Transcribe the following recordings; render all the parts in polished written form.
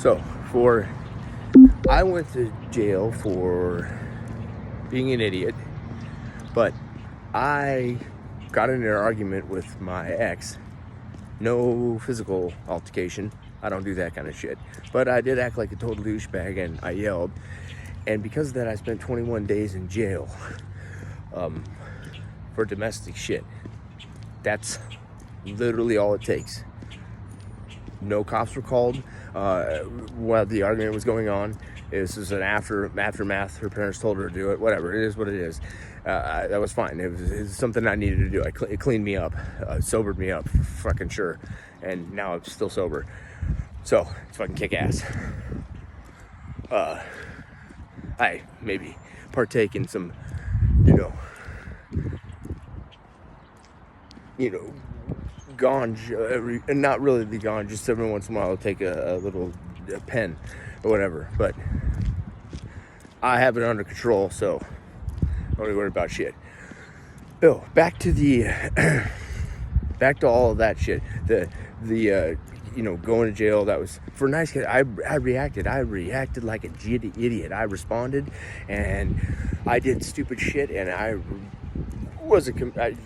So, I went to jail for being an idiot, but I got in an argument with my ex. No physical altercation. I don't do that kind of shit. But I did act like a total douchebag and I yelled. And because of that, I spent 21 days in jail for domestic shit. That's literally all it takes. No cops were called while the argument was going on. This is an aftermath. Her parents told her to do it. Whatever. It is what it is. That was fine. It was something I needed to do. It cleaned me up. Sobered me up. For fucking sure. And now I'm still sober. So, it's fucking kick ass. I maybe partake in some, ganja, and not really the ganja, just every once in a while I'll take a little pen or whatever, but I have it under control, so don't worry about shit. Back to all of that shit. The going to jail, that was for nice kid. I reacted like an idiot. I responded and I did stupid shit, and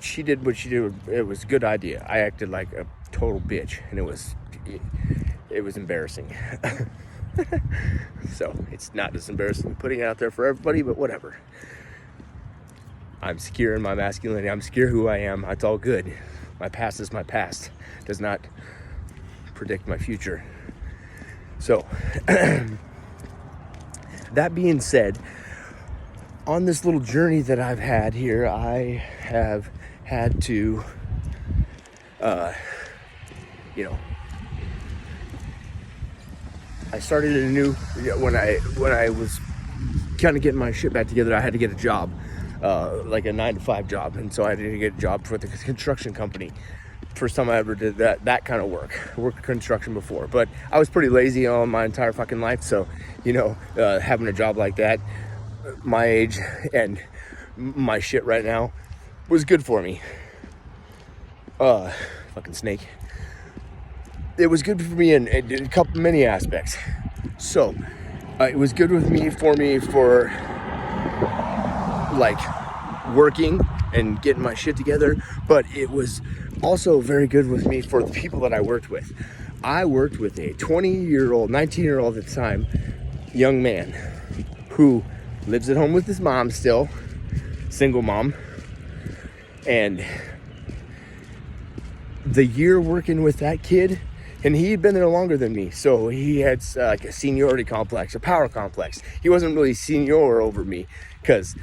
she did what she did. It was a good idea. I acted like a total bitch, and it was embarrassing. So it's not as embarrassing putting it out there for everybody, but whatever. I'm secure in my masculinity. I'm secure who I am. It's all good. My past is my past. Does not predict my future. So that being said, on this little journey that I've had here, I have had to I started a new when I was kind of getting my shit back together. I had to get a job, like a 9-to-5 job, and so I had to get a job for the construction company. First time I ever did that kind of work. I worked construction before, but I was pretty lazy all my entire fucking life. So, having a job like that, my age and my shit right now, was good for me. Fucking snake. It was good for me in many aspects. So, it was good for me for like working and getting my shit together, but it was also very good with me for the people that I worked with. I worked with a 19-year-old at the time, young man who lives at home with his mom still, single mom, and the year working with that kid, and he had been there longer than me, so he had like a seniority complex, a power complex. He wasn't really senior over me, because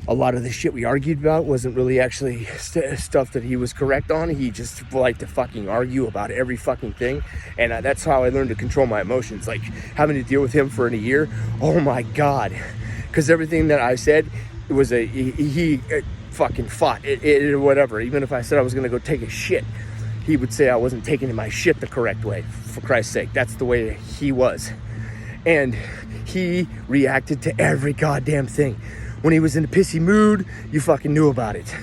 a lot of the shit we argued about wasn't really actually stuff that he was correct on. He just liked to fucking argue about every fucking thing. And that's how I learned to control my emotions. Like, having to deal with him for a year, oh my God. Because everything that I said, it was he fucking fought it or whatever. Even if I said I was going to go take a shit, he would say I wasn't taking my shit the correct way. For Christ's sake, that's the way he was. And he reacted to every goddamn thing. When he was in a pissy mood, you fucking knew about it.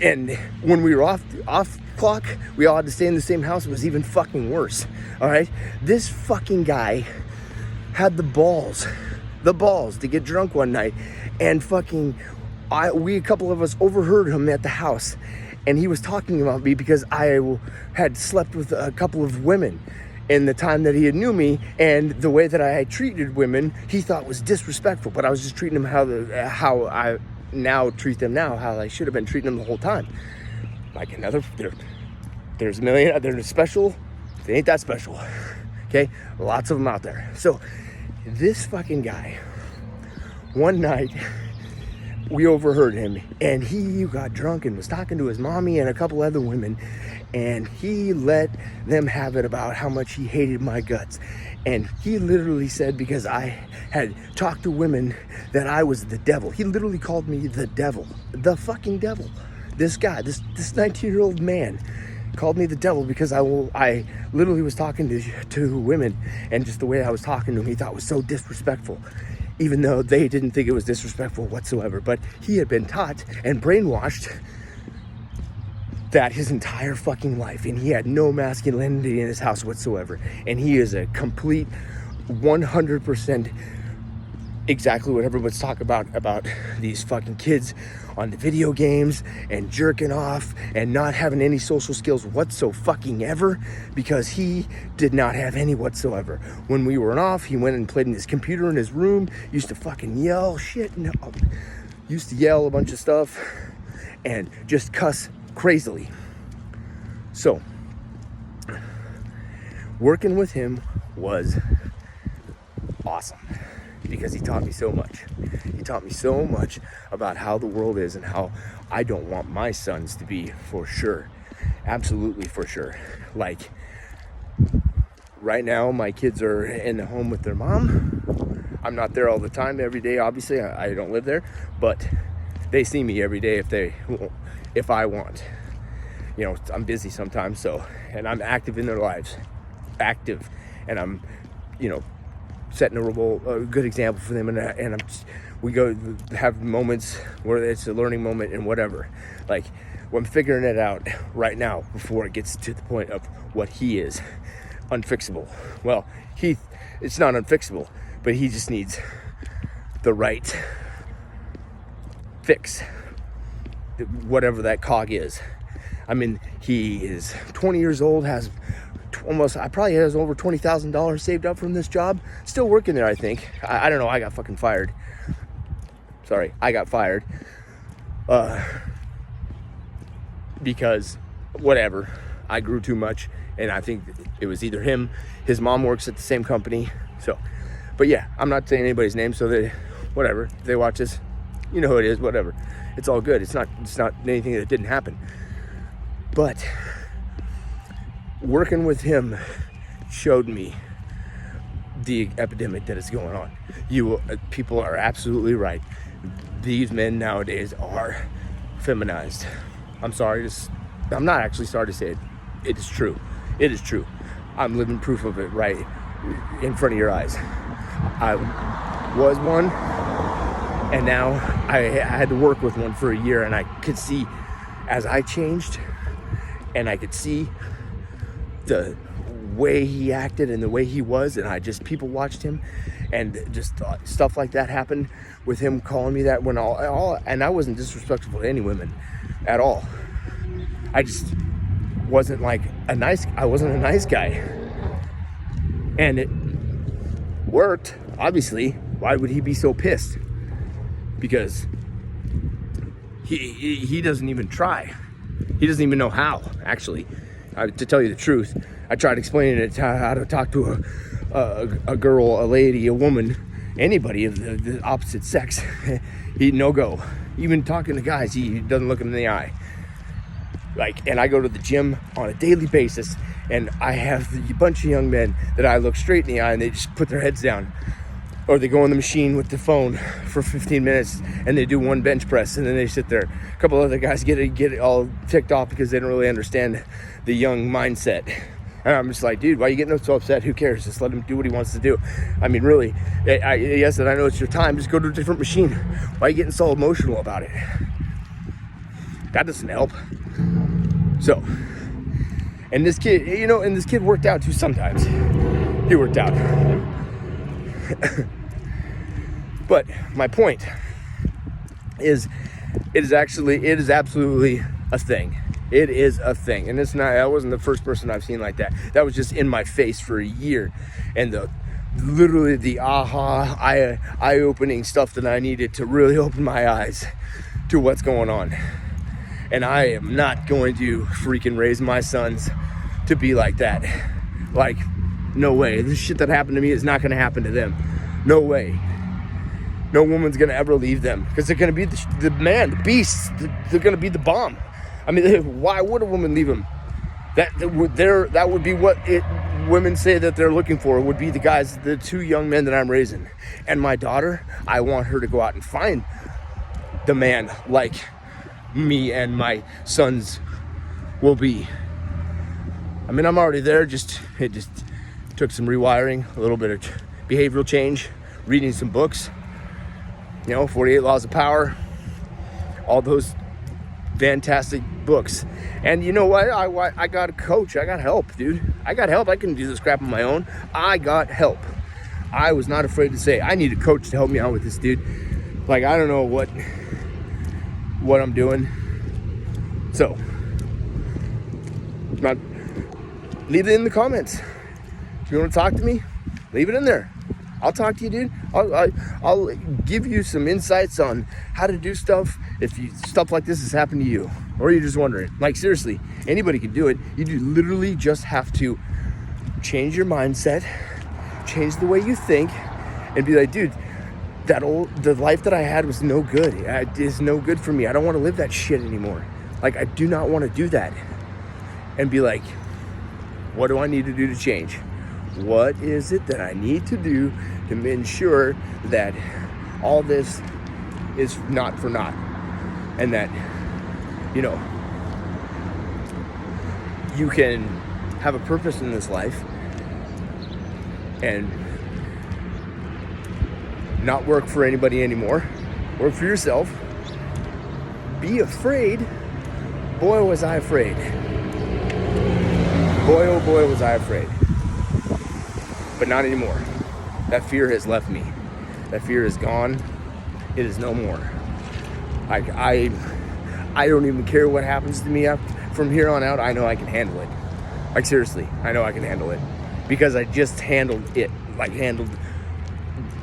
And when we were off clock, we all had to stay in the same house. It was even fucking worse. All right? This fucking guy had the balls to get drunk one night, and a couple of us overheard him at the house, and he was talking about me because I had slept with a couple of women in the time that he had knew me, and the way that I had treated women, he thought was disrespectful. But I was just treating them how I now treat them now, how I should have been treating them the whole time. Like there's a million, they're special, they ain't that special. Okay, lots of them out there. So this fucking guy, one night, we overheard him, and he got drunk and was talking to his mommy and a couple other women, and he let them have it about how much he hated my guts. And he literally said, because I had talked to women, that I was the devil. He literally called me the devil, the fucking devil. This guy, this 19-year-old man called me the devil because I literally was talking to women, and just the way I was talking to him, he thought was so disrespectful, even though they didn't think it was disrespectful whatsoever. But he had been taught and brainwashed that his entire fucking life, and he had no masculinity in his house whatsoever, and he is a complete 100% exactly what everyone's talking about these fucking kids on the video games and jerking off and not having any social skills whatsoever, because he did not have any whatsoever. When we were off, he went and played in his computer in his room, used to fucking yell shit, used to yell a bunch of stuff and just cuss crazily. So working with him was awesome, because he taught me so much. He taught me so much about how the world is and how I don't want my sons to be, for sure. Absolutely, for sure. Like, right now, my kids are in the home with their mom. I'm not there all the time, every day, obviously. I don't live there, but they see me every day if I want. You know, I'm busy sometimes, so, and I'm active in their lives. Active. And I'm, you know, setting a good example for them, and we go have moments where it's a learning moment and whatever. Like, I'm figuring it out right now before it gets to the point of what he is unfixable. Well, it's not unfixable, but he just needs the right fix, whatever that cog is. I mean, he is 20 years old, probably has over $20,000 saved up from this job. Still working there, I think. I don't know. I got fucking fired. Sorry, I got fired. Because whatever, I grew too much, and I think it was either him. His mom works at the same company. So, but yeah, I'm not saying anybody's name, so whatever. If they watch this, you know who it is. Whatever. It's all good. It's not anything that didn't happen. But working with him showed me the epidemic that is going on. People are absolutely right. These men nowadays are feminized. I'm not actually sorry to say it. It is true. It is true. I'm living proof of it right in front of your eyes. I was one, and now I had to work with one for a year, and I could see as I changed, and I could see the way he acted and the way he was, and people watched him, and just stuff like that happened with him calling me that when and I wasn't disrespectful to any women at all. I just wasn't I wasn't a nice guy, and it worked. Obviously, why would he be so pissed? Because he doesn't even try. He doesn't even know how, actually. To tell you the truth, I tried explaining it how to talk to a girl, a lady, a woman, anybody of the opposite sex. He no go. Even talking to guys, he doesn't look them in the eye. And I go to the gym on a daily basis, and I have a bunch of young men that I look straight in the eye, and they just put their heads down. Or they go on the machine with the phone for 15 minutes, and they do one bench press, and then they sit there. A couple other guys get it all ticked off because they don't really understand the young mindset. And I'm just like, dude, why are you getting so upset? Who cares? Just let him do what he wants to do. I mean, really, yes, and I know it's your time. Just go to a different machine. Why are you getting so emotional about it? That doesn't help. So, and this kid worked out too sometimes. He worked out. But my point is, it is absolutely a thing. It is a thing, and I wasn't the first person I've seen like that. That was just in my face for a year, and literally the eye-opening stuff that I needed to really open my eyes to what's going on. And I am not going to freaking raise my sons to be like that. Like, no way. This shit that happened to me is not going to happen to them. No way. No woman's going to ever leave them, because they're going to be the man, the beast. They're going to be the bomb. I mean, why would a woman leave him? That would be what women say that they're looking for, would be the two young men that I'm raising. And my daughter, I want her to go out and find the man like me and my sons will be. I mean, I'm already there. It just took some rewiring, a little bit of behavioral change, reading some books, 48 Laws of Power, all those fantastic books. And you know what? I got a coach. I got help, dude. I got help. I couldn't do this crap on my own. I got help. I was not afraid to say, I need a coach to help me out with this, dude. Like, I don't know what I'm doing. So, leave it in the comments. If you want to talk to me, leave it in there. I'll talk to you, dude. I'll give you some insights on how to do stuff if stuff like this has happened to you, or you're just wondering. Like, seriously, anybody can do it. You do literally just have to change your mindset, change the way you think, and be like, dude, the life that I had was no good. It is no good for me. I don't want to live that shit anymore. Like, I do not want to do that. And be like, what do I need to do to change? What is it that I need to do to ensure that all this is not for naught? And that, you know, you can have a purpose in this life and not work for anybody anymore. Work for yourself. Be afraid. Boy, was I afraid. Boy, oh boy, was I afraid. But not anymore. That fear has left me. That fear is gone. It is no more. Like, I don't even care what happens to me from here on out. I know I can handle it. Like, seriously, I know I can handle it. Because I just handled it. Like, handled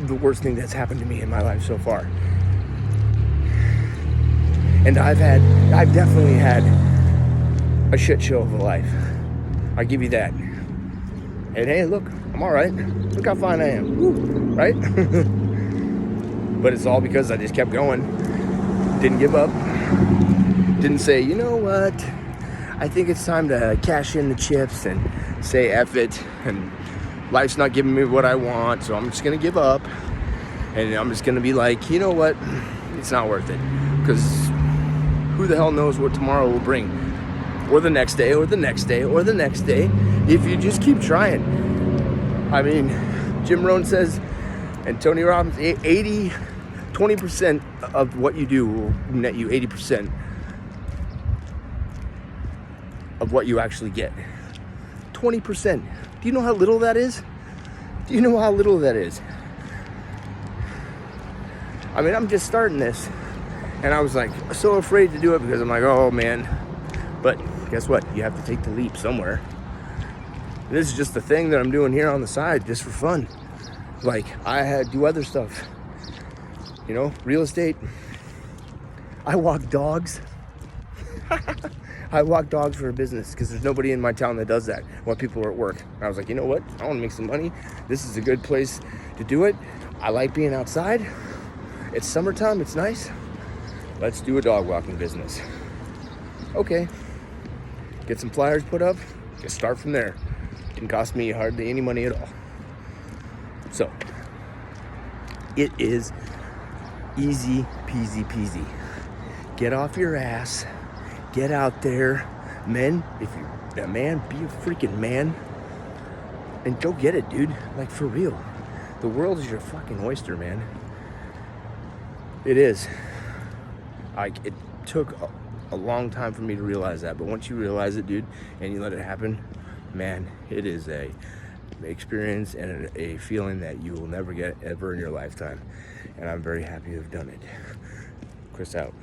the worst thing that's happened to me in my life so far. And I've definitely had a shit show of a life. I give you that. And hey, look, I'm all right. Look how fine I am. Woo, right? But it's all because I just kept going. Didn't give up. Didn't say, you know what? I think it's time to cash in the chips and say F it. And life's not giving me what I want, so I'm just going to give up. And I'm just going to be like, you know what? It's not worth it. Because who the hell knows what tomorrow will bring? Or the next day, or the next day, or the next day, if you just keep trying. I mean, Jim Rohn says, and Tony Robbins, 20% of what you do will net you 80% of what you actually get. 20%. Do you know how little that is? Do you know how little that is? I mean, I'm just starting this, and I was like so afraid to do it because I'm like, oh man. But guess what? You have to take the leap somewhere. This is just the thing that I'm doing here on the side, just for fun. Like, I do other stuff, you know, real estate. I walk dogs. I walk dogs for a business because there's nobody in my town that does that while people are at work. And I was like, you know what? I want to make some money. This is a good place to do it. I like being outside. It's summertime. It's nice. Let's do a dog walking business. Okay. Get some flyers put up. Just start from there. Didn't cost me hardly any money at all. So, it is easy peasy peasy. Get off your ass. Get out there. Men, if you're a man, be a freaking man. And go get it, dude. Like, for real. The world is your fucking oyster, man. It is. Like, it took a long time for me to realize that. But once you realize it, dude, and you let it happen, man, it is a experience and a feeling that you will never get ever in your lifetime. And I'm very happy to have done it. Chris out.